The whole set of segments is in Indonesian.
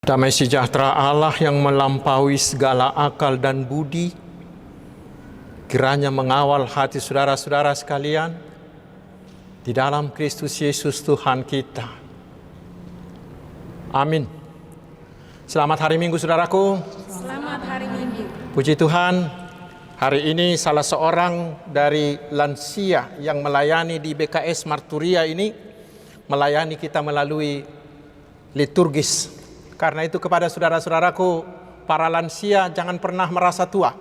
Damai sejahtera Allah yang melampaui segala akal dan budi, kiranya mengawal hati saudara-saudara sekalian di dalam Kristus Yesus Tuhan kita. Amin. Selamat hari Minggu, saudaraku. Selamat hari Minggu. Puji Tuhan, hari ini salah seorang dari lansia yang melayani di BKS Marturia ini melayani kita melalui liturgis. Karena itu kepada saudara-saudaraku, para lansia, jangan pernah merasa tua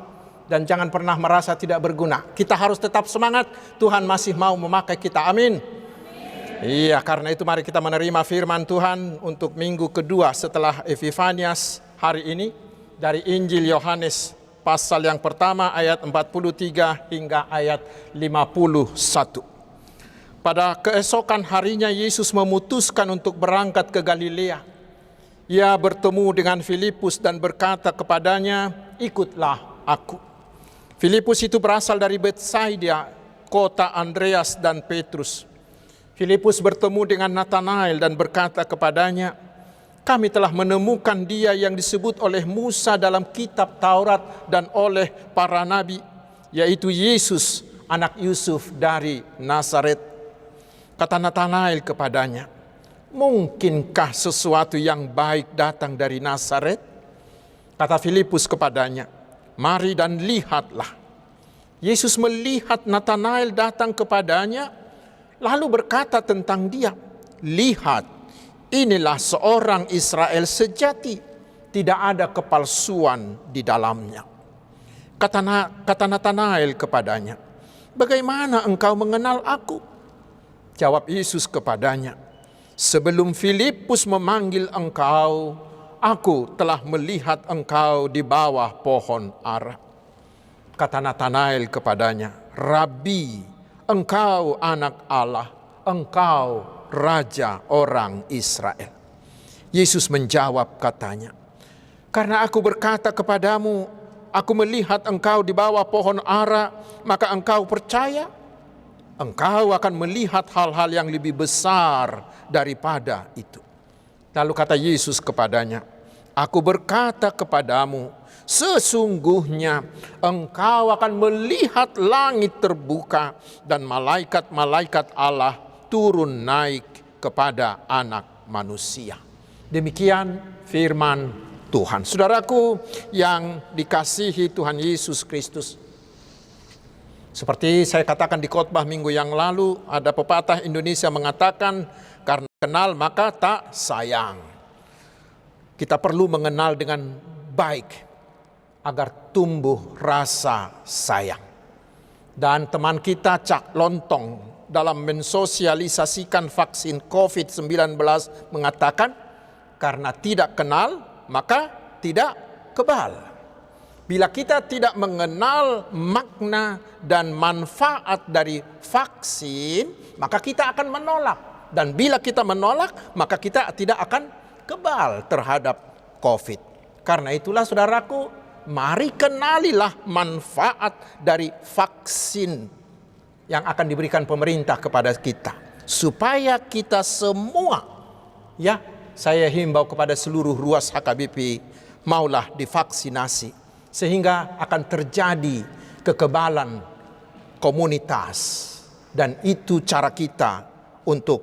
dan jangan pernah merasa tidak berguna. Kita harus tetap semangat, Tuhan masih mau memakai kita. Amin. Iya, karena itu mari kita menerima firman Tuhan untuk minggu kedua setelah Epifanias hari ini dari Injil Yohanes pasal yang pertama ayat 43 hingga ayat 51. Pada keesokan harinya Yesus memutuskan untuk berangkat ke Galilea. Ia bertemu dengan Filipus dan berkata kepadanya, "Ikutlah aku." Filipus itu berasal dari Betsaida, kota Andreas dan Petrus. Filipus bertemu dengan Nathanael dan berkata kepadanya, "Kami telah menemukan dia yang disebut oleh Musa dalam kitab Taurat dan oleh para nabi, yaitu Yesus, anak Yusuf dari Nazaret." Kata Nathanael kepadanya, "Mungkinkah sesuatu yang baik datang dari Nazaret?" Kata Filipus kepadanya, "Mari dan lihatlah." Yesus melihat Nathanael datang kepadanya, lalu berkata tentang dia, "Lihat, inilah seorang Israel sejati, tidak ada kepalsuan di dalamnya." Kata Nathanael kepadanya, "Bagaimana engkau mengenal aku?" Jawab Yesus kepadanya, "Sebelum Filipus memanggil engkau, aku telah melihat engkau di bawah pohon ara." Kata Nathanael kepadanya, "Rabi, engkau anak Allah, engkau raja orang Israel." Yesus menjawab katanya, "Karena aku berkata kepadamu, aku melihat engkau di bawah pohon ara, maka engkau percaya? Engkau akan melihat hal-hal yang lebih besar daripada itu." Lalu kata Yesus kepadanya, "Aku berkata kepadamu, sesungguhnya engkau akan melihat langit terbuka dan malaikat-malaikat Allah turun naik kepada anak manusia." Demikian firman Tuhan. Saudaraku yang dikasihi Tuhan Yesus Kristus, seperti saya katakan di khotbah minggu yang lalu, ada pepatah Indonesia mengatakan, karena kenal maka tak sayang. Kita perlu mengenal dengan baik agar tumbuh rasa sayang. Dan teman kita Cak Lontong dalam mensosialisasikan vaksin COVID-19 mengatakan, karena tidak kenal maka tidak kebal. Bila kita tidak mengenal makna dan manfaat dari vaksin, maka kita akan menolak. Dan bila kita menolak, maka kita tidak akan kebal terhadap COVID. Karena itulah saudaraku, mari kenalilah manfaat dari vaksin yang akan diberikan pemerintah kepada kita. Supaya kita semua, ya, saya himbau kepada seluruh ruas HKBP, maulah divaksinasi. Sehingga akan terjadi kekebalan komunitas. Dan itu cara kita untuk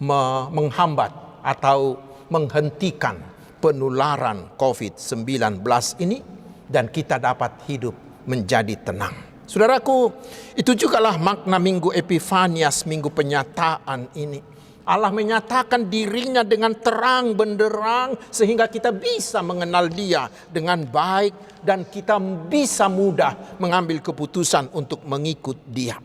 menghambat atau menghentikan penularan COVID-19 ini. Dan kita dapat hidup menjadi tenang. Saudaraku, itu jugalah makna Minggu Epifanias, Minggu Penyataan ini. Allah menyatakan dirinya dengan terang benderang sehingga kita bisa mengenal dia dengan baik dan kita bisa mudah mengambil keputusan untuk mengikut dia.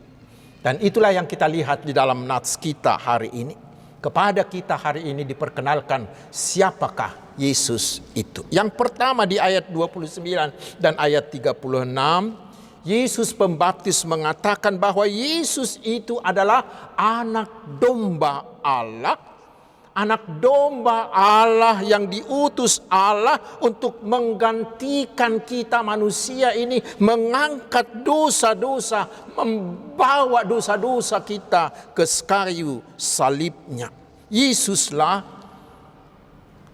Dan itulah yang kita lihat di dalam nats kita hari ini. Kepada kita hari ini diperkenalkan siapakah Yesus itu. Yang pertama di ayat 29 dan ayat 36, Yesus Pembaptis mengatakan bahwa Yesus itu adalah anak domba Allah. Anak domba Allah yang diutus Allah untuk menggantikan kita manusia ini. Mengangkat dosa-dosa, membawa dosa-dosa kita ke kayu salibnya. Yesuslah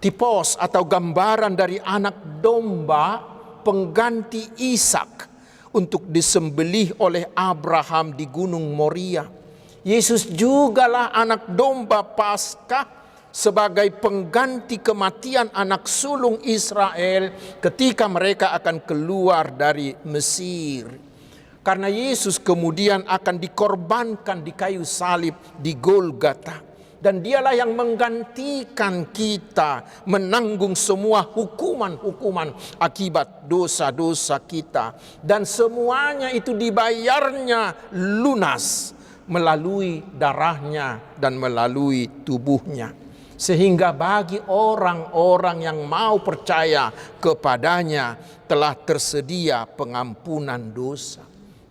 tipos atau gambaran dari anak domba pengganti Ishak untuk disembelih oleh Abraham di Gunung Moria. Yesus jugalah anak domba Paskah sebagai pengganti kematian anak sulung Israel ketika mereka akan keluar dari Mesir. Karena Yesus kemudian akan dikorbankan di kayu salib di Golgota. Dan dialah yang menggantikan kita menanggung semua hukuman-hukuman akibat dosa-dosa kita. Dan semuanya itu dibayarnya lunas melalui darahnya dan melalui tubuhnya. Sehingga bagi orang-orang yang mau percaya kepadanya telah tersedia pengampunan dosa.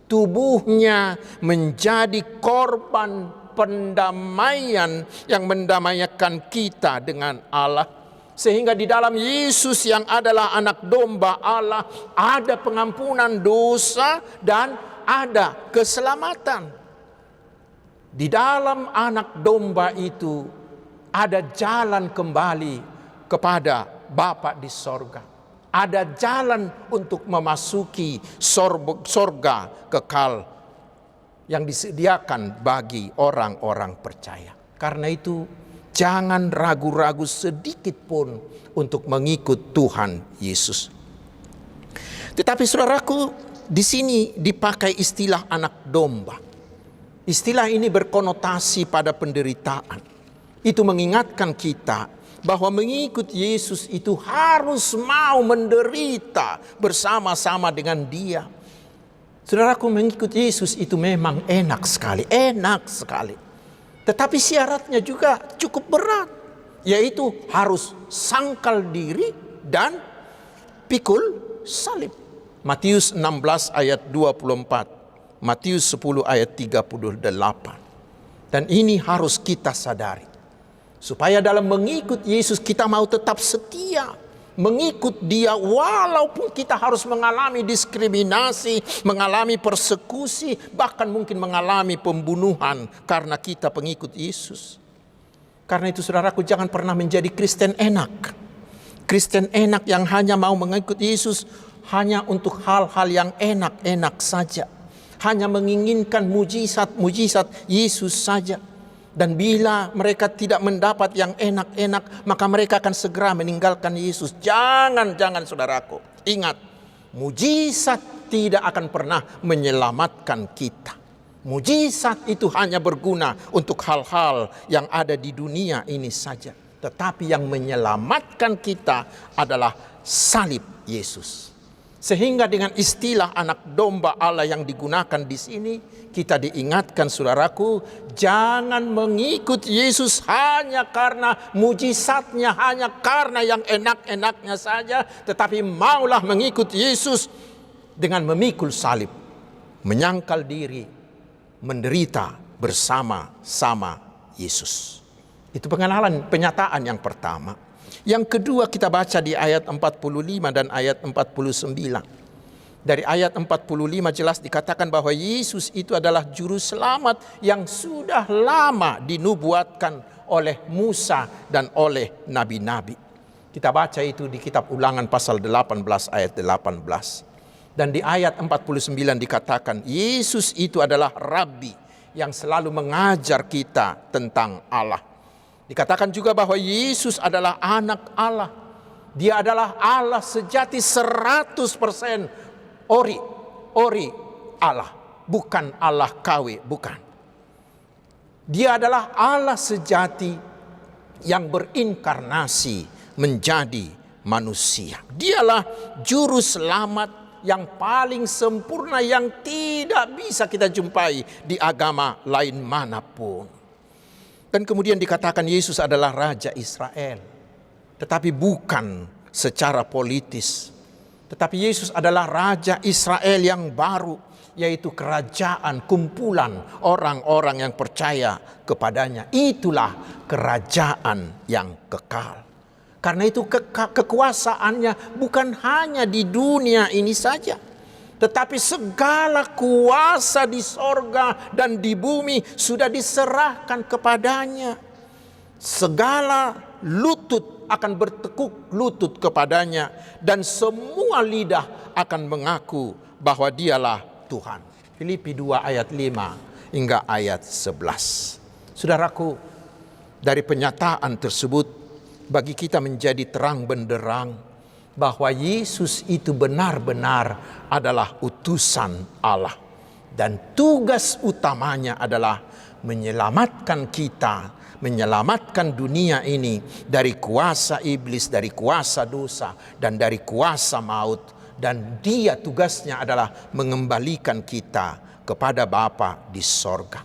Tubuhnya menjadi korban pendamaian yang mendamaikan kita dengan Allah. Sehingga di dalam Yesus yang adalah anak domba Allah ada pengampunan dosa dan ada keselamatan. Di dalam anak domba itu ada jalan kembali kepada Bapa di sorga. Ada jalan untuk memasuki sorga kekal yang disediakan bagi orang-orang percaya. Karena itu jangan ragu-ragu sedikit pun untuk mengikut Tuhan Yesus. Tetapi saudaraku, di sini dipakai istilah anak domba. Istilah ini berkonotasi pada penderitaan. Itu mengingatkan kita bahwa mengikut Yesus itu harus mau menderita bersama-sama dengan Dia. Saudaraku, mengikut Yesus itu memang enak sekali. Tetapi syaratnya juga cukup berat. Yaitu harus sangkal diri dan pikul salib. Matius 16 ayat 24. Matius 10 ayat 38. Dan ini harus kita sadari. Supaya dalam mengikut Yesus kita mau tetap setia. Mengikut Dia walaupun kita harus mengalami diskriminasi, mengalami persekusi, bahkan mungkin mengalami pembunuhan karena kita pengikut Yesus. Karena itu saudaraku, jangan pernah menjadi Kristen enak. Kristen enak yang hanya mau mengikut Yesus hanya untuk hal-hal yang enak-enak saja. Hanya menginginkan mujizat-mujizat Yesus saja. Dan bila mereka tidak mendapat yang enak-enak, maka mereka akan segera meninggalkan Yesus. Jangan saudaraku. Ingat, mujizat tidak akan pernah menyelamatkan kita. Mujizat itu hanya berguna untuk hal-hal yang ada di dunia ini saja. Tetapi yang menyelamatkan kita adalah salib Yesus. Sehingga dengan istilah anak domba Allah yang digunakan di sini, kita diingatkan saudaraku, jangan mengikut Yesus hanya karena mujizatnya, hanya karena yang enak-enaknya saja, tetapi maulah mengikut Yesus dengan memikul salib, menyangkal diri, menderita bersama-sama Yesus. Itu penyataan yang pertama. Yang kedua kita baca di ayat 45 dan ayat 49. Dari ayat 45 jelas dikatakan bahwa Yesus itu adalah juru selamat yang sudah lama dinubuatkan oleh Musa dan oleh nabi-nabi. Kita baca itu di kitab Ulangan pasal 18 ayat 18. Dan di ayat 49 dikatakan Yesus itu adalah Rabi yang selalu mengajar kita tentang Allah. Dikatakan juga bahwa Yesus adalah anak Allah. Dia adalah Allah sejati 100%. Ori Allah. Bukan Allah KW, bukan. Dia adalah Allah sejati yang berinkarnasi menjadi manusia. Dialah juru selamat yang paling sempurna yang tidak bisa kita jumpai di agama lain manapun. Dan kemudian dikatakan Yesus adalah Raja Israel. Tetapi bukan secara politis. Tetapi Yesus adalah Raja Israel yang baru. Yaitu kerajaan kumpulan orang-orang yang percaya kepadanya. Itulah kerajaan yang kekal. Karena itu kekuasaannya bukan hanya di dunia ini saja. Tetapi segala kuasa di sorga dan di bumi sudah diserahkan kepadanya. Segala lutut akan bertekuk lutut kepadanya, dan semua lidah akan mengaku bahwa dialah Tuhan. Filipi 2 ayat 5 hingga ayat 11. Saudaraku, dari penyataan tersebut bagi kita menjadi terang benderang bahwa Yesus itu benar-benar adalah utusan Allah, dan tugas utamanya adalah menyelamatkan kita, menyelamatkan dunia ini dari kuasa iblis, dari kuasa dosa, dan dari kuasa maut. Dan dia tugasnya adalah mengembalikan kita kepada Bapa di sorga.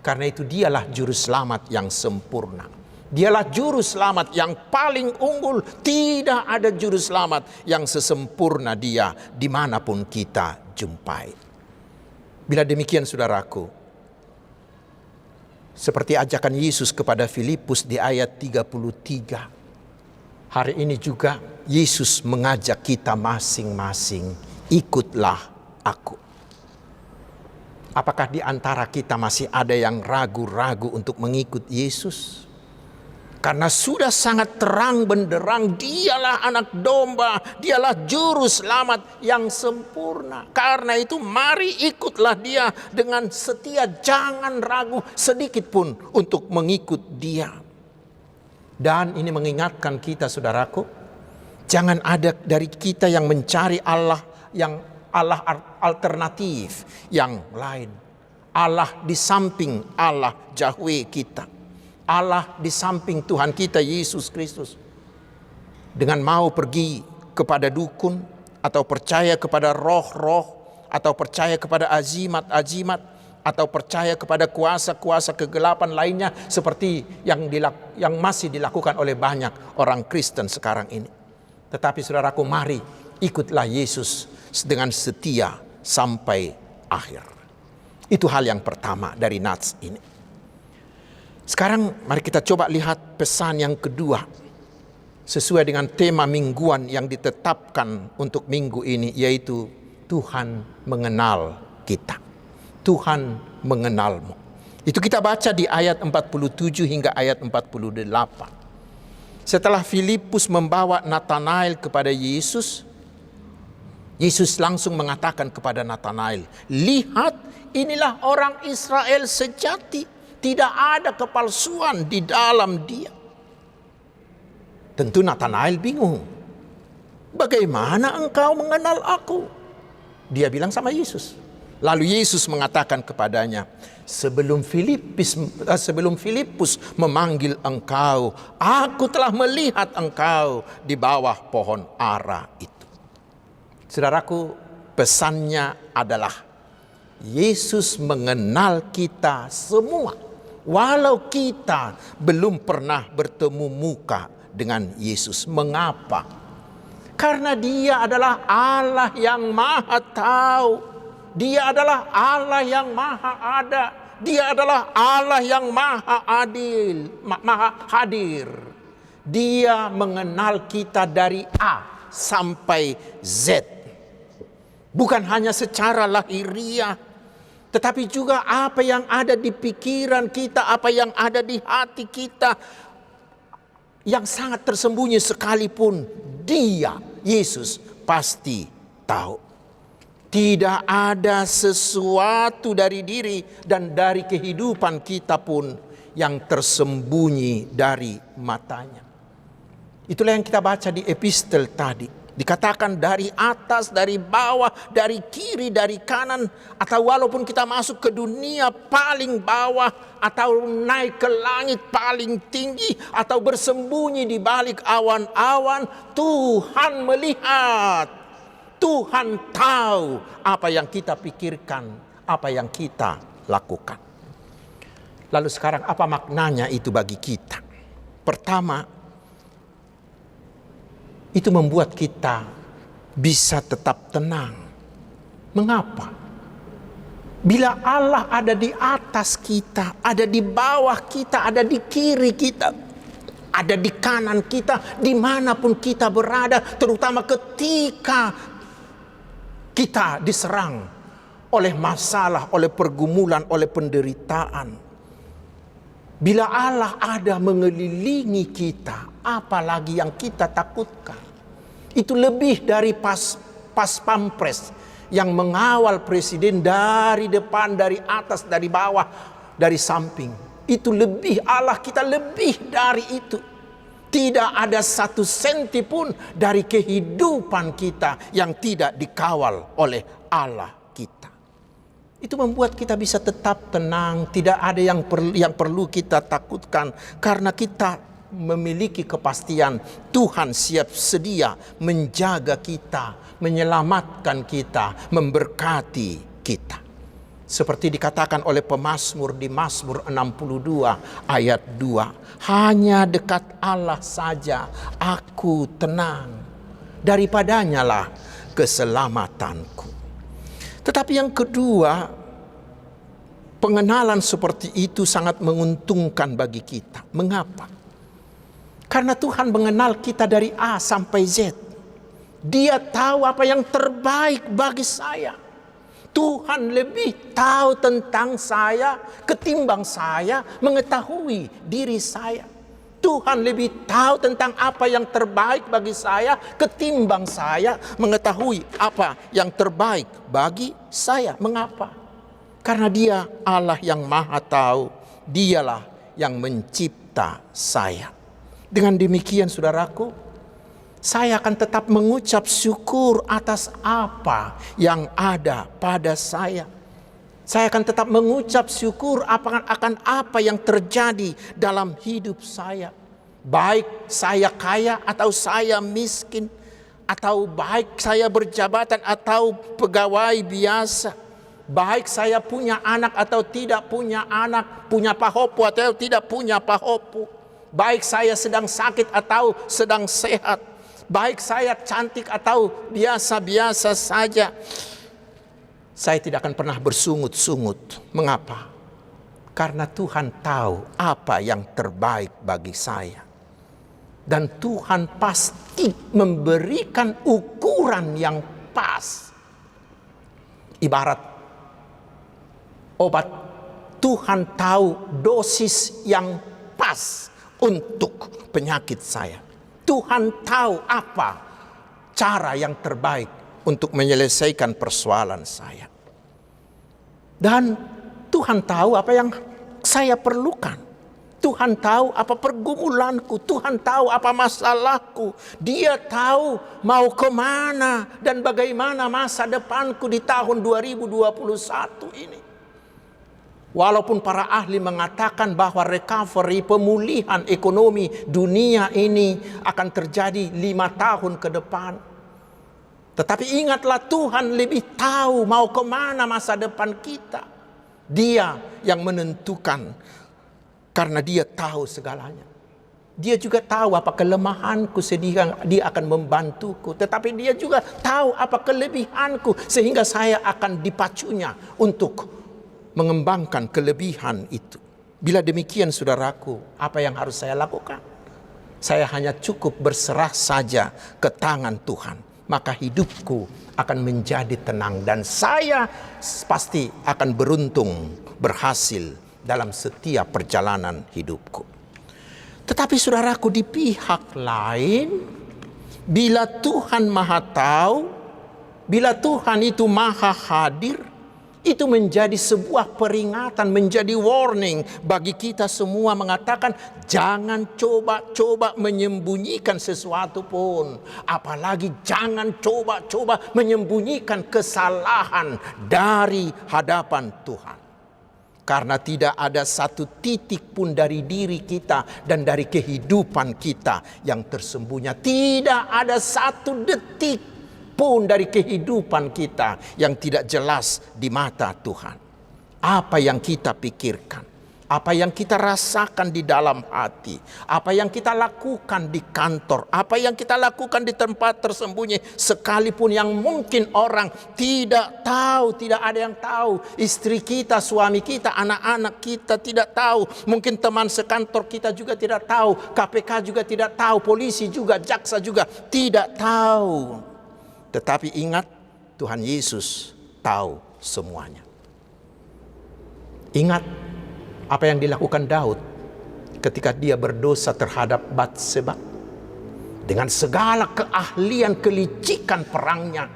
Karena itu dialah juru selamat yang sempurna. Dialah juru selamat yang paling unggul. Tidak ada juru selamat yang sesempurna dia dimanapun kita jumpai. Bila demikian saudaraku, seperti ajakan Yesus kepada Filipus di ayat 33. Hari ini juga Yesus mengajak kita masing-masing, ikutlah aku. Apakah di antara kita masih ada yang ragu-ragu untuk mengikut Yesus? Karena sudah sangat terang benderang, dialah anak domba, dialah juru selamat yang sempurna. Karena itu mari ikutlah dia dengan setia, jangan ragu sedikit pun untuk mengikut dia. Dan ini mengingatkan kita saudaraku, jangan ada dari kita yang mencari Allah yang Allah alternatif yang lain. Allah di samping Allah Yahweh kita. Allah di samping Tuhan kita Yesus Kristus. Dengan mau pergi kepada dukun, atau percaya kepada roh-roh, atau percaya kepada azimat-azimat, atau percaya kepada kuasa-kuasa kegelapan lainnya seperti yang masih dilakukan oleh banyak orang Kristen sekarang ini. Tetapi saudaraku, mari ikutlah Yesus dengan setia sampai akhir. Itu hal yang pertama dari nats ini. Sekarang mari kita coba lihat pesan yang kedua sesuai dengan tema mingguan yang ditetapkan untuk minggu ini, yaitu Tuhan mengenal kita. Tuhan mengenalmu. Itu kita baca di ayat 47 hingga ayat 48. Setelah Filipus membawa Natanael kepada Yesus, Yesus langsung mengatakan kepada Natanael, "Lihat, inilah orang Israel sejati. Tidak ada kepalsuan di dalam dia." Tentu Natanael bingung. "Bagaimana engkau mengenal aku?" Dia bilang sama Yesus. Lalu Yesus mengatakan kepadanya, sebelum Filipus memanggil engkau, aku telah melihat engkau di bawah pohon ara itu. Saudaraku, pesannya adalah Yesus mengenal kita semua, walau kita belum pernah bertemu muka dengan Yesus. Mengapa? Karena Dia adalah Allah yang Maha Tahu. Dia adalah Allah yang Maha Ada. Dia adalah Allah yang Maha Adil, Maha Hadir. Dia mengenal kita dari A sampai Z. Bukan hanya secara lahiriah, tetapi juga apa yang ada di pikiran kita, apa yang ada di hati kita, yang sangat tersembunyi sekalipun Dia, Yesus, pasti tahu. Tidak ada sesuatu dari diri dan dari kehidupan kita pun yang tersembunyi dari matanya. Itulah yang kita baca di epistel tadi. Dikatakan dari atas, dari bawah, dari kiri, dari kanan. Atau walaupun kita masuk ke dunia paling bawah, atau naik ke langit paling tinggi, atau bersembunyi di balik awan-awan, Tuhan melihat. Tuhan tahu apa yang kita pikirkan, apa yang kita lakukan. Lalu sekarang apa maknanya itu bagi kita? Pertama, itu membuat kita bisa tetap tenang. Mengapa? Bila Allah ada di atas kita, ada di bawah kita, ada di kiri kita, ada di kanan kita, dimanapun kita berada, terutama ketika kita diserang oleh masalah, oleh pergumulan, oleh penderitaan. Bila Allah ada mengelilingi kita, apalagi yang kita takutkan. Itu lebih dari pas pampres yang mengawal presiden dari depan, dari atas, dari bawah, dari samping. Itu lebih, Allah kita lebih dari itu. Tidak ada satu senti pun dari kehidupan kita yang tidak dikawal oleh Allah kita. Itu membuat kita bisa tetap tenang, tidak ada yang perlu kita takutkan, karena kita memiliki kepastian Tuhan siap sedia menjaga kita, menyelamatkan kita, memberkati kita. Seperti dikatakan oleh pemazmur di Mazmur 62 ayat 2. Hanya dekat Allah saja aku tenang, daripadanya lah keselamatanku. Tetapi yang kedua, pengenalan seperti itu sangat menguntungkan bagi kita. Mengapa? Karena Tuhan mengenal kita dari A sampai Z. Dia tahu apa yang terbaik bagi saya. Tuhan lebih tahu tentang saya ketimbang saya mengetahui diri saya. Tuhan lebih tahu tentang apa yang terbaik bagi saya ketimbang saya mengetahui apa yang terbaik bagi saya. Mengapa? Karena Dia Allah yang Maha Tahu. Dialah yang mencipta saya. Dengan demikian saudaraku, saya akan tetap mengucap syukur atas apa yang ada pada saya. Saya akan tetap mengucap syukur akan apa yang terjadi dalam hidup saya. Baik saya kaya atau saya miskin, atau baik saya berjabatan atau pegawai biasa. Baik saya punya anak atau tidak punya anak, punya pahopu atau tidak punya pahopu. Baik saya sedang sakit atau sedang sehat. Baik saya cantik atau biasa-biasa saja, saya tidak akan pernah bersungut-sungut. Mengapa? Karena Tuhan tahu apa yang terbaik bagi saya. Dan Tuhan pasti memberikan ukuran yang pas. Ibarat obat, Tuhan tahu dosis yang pas untuk penyakit saya. Tuhan tahu apa cara yang terbaik untuk menyelesaikan persoalan saya. Dan Tuhan tahu apa yang saya perlukan. Tuhan tahu apa pergumulanku. Tuhan tahu apa masalahku. Dia tahu mau kemana dan bagaimana masa depanku di tahun 2021 ini. Walaupun para ahli mengatakan bahwa recovery, pemulihan ekonomi dunia ini akan terjadi 5 tahun ke depan. Tetapi ingatlah, Tuhan lebih tahu mau kemana masa depan kita. Dia yang menentukan, karena Dia tahu segalanya. Dia juga tahu apa kelemahanku sehingga Dia akan membantuku. Tetapi Dia juga tahu apa kelebihanku sehingga saya akan dipacunya untuk mengembangkan kelebihan itu. Bila demikian saudaraku, apa yang harus saya lakukan? Saya hanya cukup berserah saja ke tangan Tuhan. Maka hidupku akan menjadi tenang dan saya pasti akan beruntung, berhasil dalam setiap perjalanan hidupku. Tetapi saudaraku, di pihak lain, bila Tuhan Maha Tahu, bila Tuhan itu Maha Hadir, itu menjadi sebuah peringatan, menjadi warning bagi kita semua, mengatakan jangan coba-coba menyembunyikan sesuatu pun. Apalagi jangan coba-coba menyembunyikan kesalahan dari hadapan Tuhan. Karena tidak ada satu titik pun dari diri kita dan dari kehidupan kita yang tersembunyi. Tidak ada satu detik pun dari kehidupan kita yang tidak jelas di mata Tuhan. Apa yang kita pikirkan, apa yang kita rasakan di dalam hati, apa yang kita lakukan di kantor, apa yang kita lakukan di tempat tersembunyi, sekalipun yang mungkin orang tidak tahu, tidak ada yang tahu. Istri kita, suami kita, anak-anak kita tidak tahu. Mungkin teman sekantor kita juga tidak tahu, KPK juga tidak tahu, polisi juga, jaksa juga tidak tahu. Tetapi ingat, Tuhan Yesus tahu semuanya. Ingat apa yang dilakukan Daud ketika dia berdosa terhadap Batseba. Dengan segala keahlian kelicikan perangnya,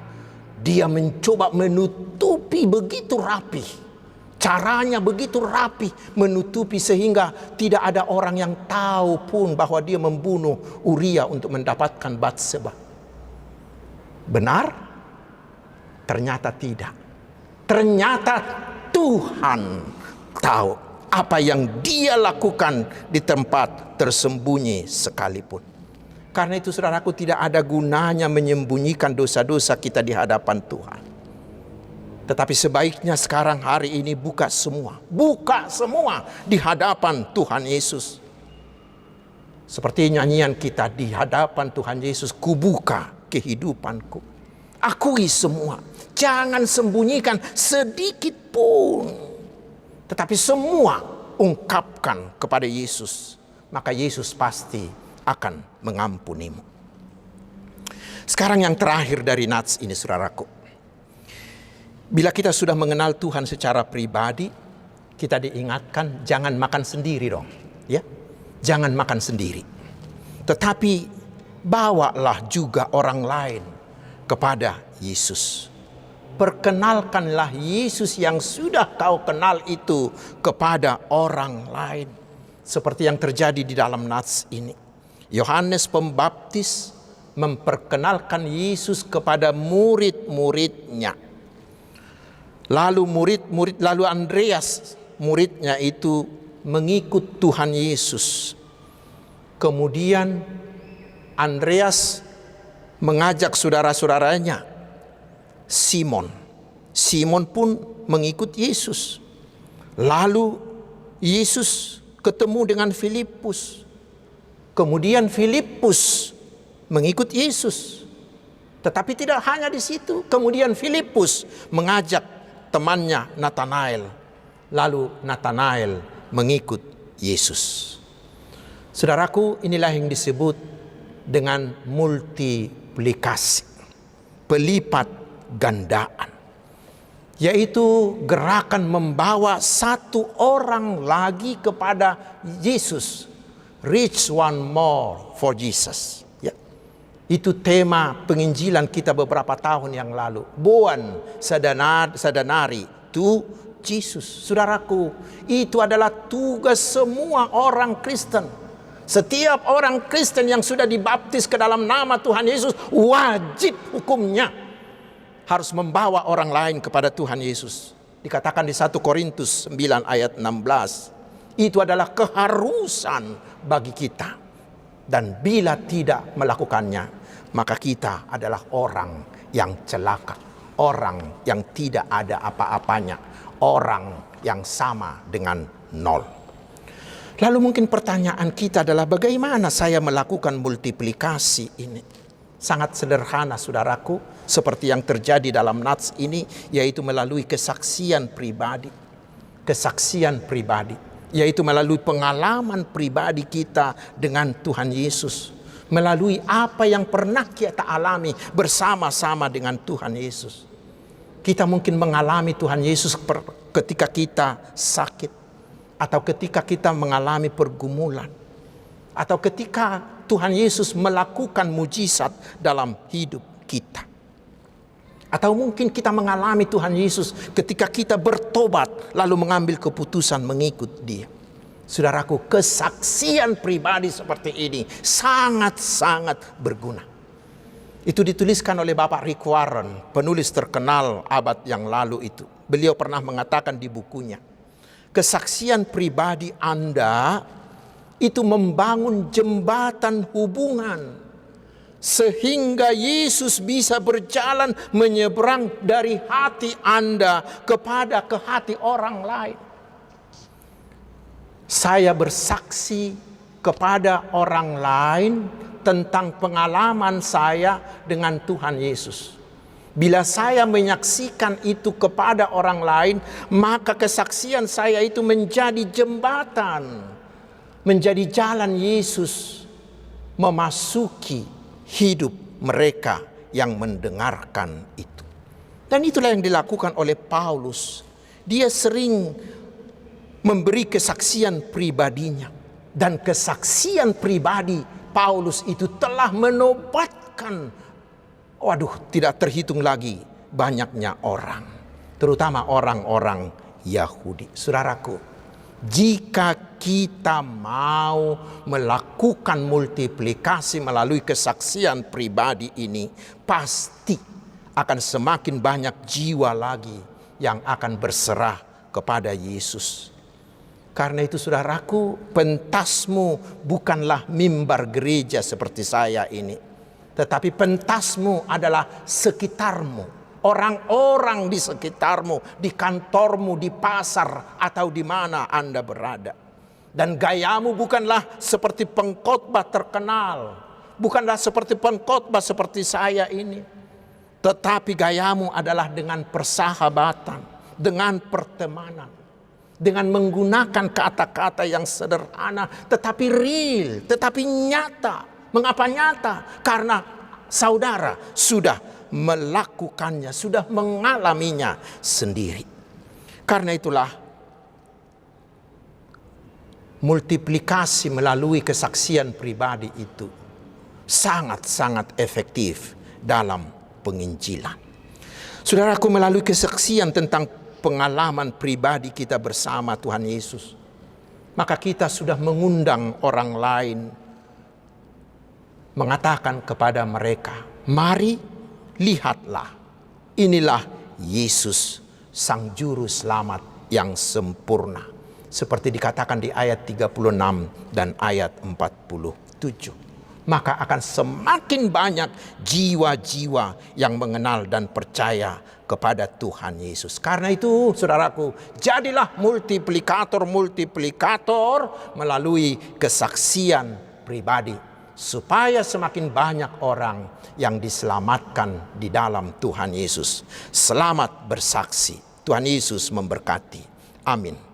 dia mencoba menutupi begitu rapi. Caranya begitu rapi menutupi sehingga tidak ada orang yang tahu pun bahwa dia membunuh Uria untuk mendapatkan Batseba. Benar? Ternyata tidak. Ternyata Tuhan tahu apa yang dia lakukan di tempat tersembunyi sekalipun. Karena itu saudaraku, tidak ada gunanya menyembunyikan dosa-dosa kita di hadapan Tuhan. Tetapi sebaiknya sekarang hari ini buka semua di hadapan Tuhan Yesus. Seperti nyanyian kita, di hadapan Tuhan Yesus kubuka kehidupanku. Akui semua, jangan sembunyikan sedikit pun. Tetapi semua ungkapkan kepada Yesus, maka Yesus pasti akan mengampunimu. Sekarang yang terakhir dari nats ini saudaraku. Bila kita sudah mengenal Tuhan secara pribadi, kita diingatkan jangan makan sendiri dong, ya. Jangan makan sendiri. Tetapi bawalah juga orang lain kepada Yesus. Perkenalkanlah Yesus yang sudah kau kenal itu kepada orang lain. Seperti yang terjadi di dalam nats ini. Yohanes Pembaptis memperkenalkan Yesus kepada murid-muridnya. Lalu Andreas, muridnya itu mengikut Tuhan Yesus. Kemudian Andreas mengajak saudara-saudaranya, Simon pun mengikut Yesus. Lalu Yesus ketemu dengan Filipus. Kemudian Filipus mengikut Yesus. Tetapi tidak hanya di situ. Kemudian Filipus mengajak temannya Nathanael. Lalu Nathanael mengikut Yesus. Saudaraku, inilah yang disebut dengan multiplikasi, pelipat gandaan, yaitu gerakan membawa satu orang lagi kepada Yesus. Reach one more for Jesus. Ya. Itu tema penginjilan kita beberapa tahun yang lalu. Buon sadanari to Jesus. Saudaraku, itu adalah tugas semua orang Kristen. Setiap orang Kristen yang sudah dibaptis ke dalam nama Tuhan Yesus, wajib hukumnya harus membawa orang lain kepada Tuhan Yesus. Dikatakan di 1 Korintus 9 ayat 16. Itu adalah keharusan bagi kita. Dan bila tidak melakukannya, maka kita adalah orang yang celaka. Orang yang tidak ada apa-apanya. Orang yang sama dengan nol. Lalu mungkin pertanyaan kita adalah bagaimana saya melakukan multiplikasi ini? Sangat sederhana saudaraku, seperti yang terjadi dalam nats ini, yaitu melalui kesaksian pribadi. Kesaksian pribadi, yaitu melalui pengalaman pribadi kita dengan Tuhan Yesus. Melalui apa yang pernah kita alami bersama-sama dengan Tuhan Yesus. Kita mungkin mengalami Tuhan Yesus ketika kita sakit. Atau ketika kita mengalami pergumulan. Atau ketika Tuhan Yesus melakukan mujizat dalam hidup kita. Atau mungkin kita mengalami Tuhan Yesus ketika kita bertobat lalu mengambil keputusan mengikut Dia. Saudaraku, kesaksian pribadi seperti ini sangat-sangat berguna. Itu dituliskan oleh Bapak Rick Warren, penulis terkenal abad yang lalu itu. Beliau pernah mengatakan di bukunya, kesaksian pribadi Anda itu membangun jembatan hubungan sehingga Yesus bisa berjalan menyeberang dari hati Anda kepada ke hati orang lain. Saya bersaksi kepada orang lain tentang pengalaman saya dengan Tuhan Yesus. Bila saya menyaksikan itu kepada orang lain, maka kesaksian saya itu menjadi jembatan, menjadi jalan Yesus memasuki hidup mereka yang mendengarkan itu. Dan itulah yang dilakukan oleh Paulus. Dia sering memberi kesaksian pribadinya. Dan kesaksian pribadi Paulus itu telah menobatkan, tidak terhitung lagi banyaknya orang, terutama orang-orang Yahudi. Saudaraku, jika kita mau melakukan multiplikasi melalui kesaksian pribadi ini, pasti akan semakin banyak jiwa lagi yang akan berserah kepada Yesus. Karena itu saudaraku, pentasmu bukanlah mimbar gereja seperti saya ini, tetapi pentasmu adalah sekitarmu. Orang-orang di sekitarmu, di kantormu, di pasar, atau di mana Anda berada. Dan gayamu bukanlah seperti pengkhotbah terkenal, bukanlah seperti pengkhotbah seperti saya ini, tetapi gayamu adalah dengan persahabatan, dengan pertemanan, dengan menggunakan kata-kata yang sederhana, tetapi real, tetapi nyata. Mengapa nyata? Karena saudara sudah melakukannya, sudah mengalaminya sendiri. Karena itulah multiplikasi melalui kesaksian pribadi itu sangat-sangat efektif dalam penginjilan. Saudaraku, melalui kesaksian tentang pengalaman pribadi kita bersama Tuhan Yesus, maka kita sudah mengundang orang lain, mengatakan kepada mereka, mari lihatlah, inilah Yesus, Sang Juru Selamat yang sempurna. Seperti dikatakan di ayat 36 dan ayat 47. Maka akan semakin banyak jiwa-jiwa yang mengenal dan percaya kepada Tuhan Yesus. Karena itu saudaraku, jadilah multiplikator melalui kesaksian pribadi, supaya semakin banyak orang yang diselamatkan di dalam Tuhan Yesus. Selamat bersaksi. Tuhan Yesus memberkati. Amin.